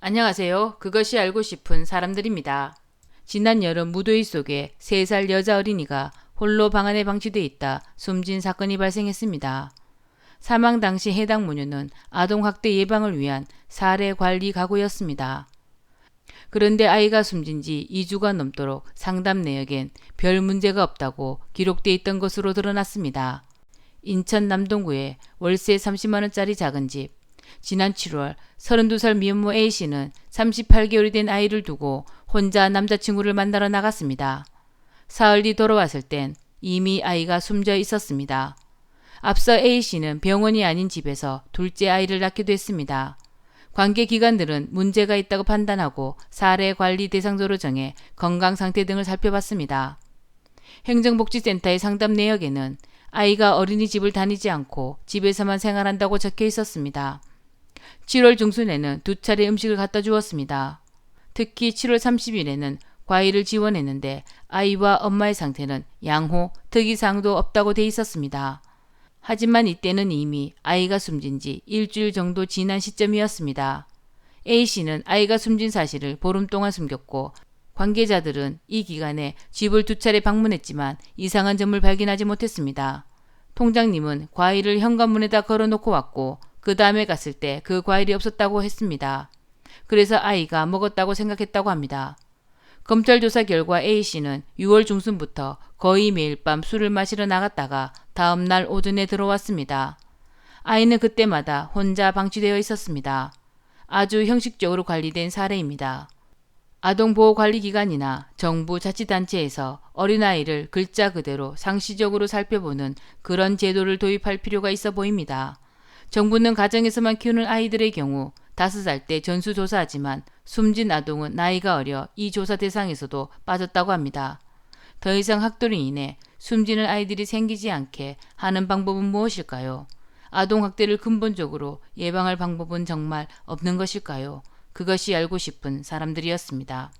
안녕하세요. 그것이 알고 싶은 사람들입니다. 지난 여름 무더위 속에 3살 여자 어린이가 홀로 방 안에 방치돼 있다 숨진 사건이 발생했습니다. 사망 당시 해당 모녀는 아동학대 예방을 위한 사례 관리 가구였습니다. 그런데 아이가 숨진 지 2주가 넘도록 상담 내역엔 별 문제가 없다고 기록돼 있던 것으로 드러났습니다. 인천 남동구에 월세 30만원짜리 작은 집. 지난 7월 32살 미혼모 A씨는 38개월이 된 아이를 두고 혼자 남자친구를 만나러 나갔습니다. 사흘 뒤 돌아왔을 땐 이미 아이가 숨져 있었습니다. 앞서 A씨는 병원이 아닌 집에서 둘째 아이를 낳기도 했습니다. 관계기관들은 문제가 있다고 판단하고 사례 관리 대상자로 정해 건강 상태 등을 살펴봤습니다. 행정복지센터의 상담 내역에는 아이가 어린이집을 다니지 않고 집에서만 생활한다고 적혀 있었습니다. 7월 중순에는 2차례 음식을 갖다 주었습니다. 특히 7월 30일에는 과일을 지원했는데 아이와 엄마의 상태는 양호, 특이사항도 없다고 돼 있었습니다. 하지만 이때는 이미 아이가 숨진 지 일주일 정도 지난 시점이었습니다. A씨는 아이가 숨진 사실을 보름 동안 숨겼고 관계자들은 이 기간에 집을 2차례 방문했지만 이상한 점을 발견하지 못했습니다. 통장님은 과일을 현관문에다 걸어놓고 왔고 그 다음에 갔을 때 그 과일이 없었다고 했습니다. 그래서 아이가 먹었다고 생각했다고 합니다. 검찰 조사 결과 A씨는 6월 중순부터 거의 매일 밤 술을 마시러 나갔다가 다음날 오전에 들어왔습니다. 아이는 그때마다 혼자 방치되어 있었습니다. 아주 형식적으로 관리된 사례입니다. 아동보호관리기관이나 정부 자치단체에서 어린아이를 글자 그대로 상시적으로 살펴보는 그런 제도를 도입할 필요가 있어 보입니다. 정부는 가정에서만 키우는 아이들의 경우 5살 때 전수조사하지만 숨진 아동은 나이가 어려 이 조사 대상에서도 빠졌다고 합니다. 더 이상 학대로 인해 숨지는 아이들이 생기지 않게 하는 방법은 무엇일까요? 아동학대를 근본적으로 예방할 방법은 정말 없는 것일까요? 그것이 알고 싶은 사람들이었습니다.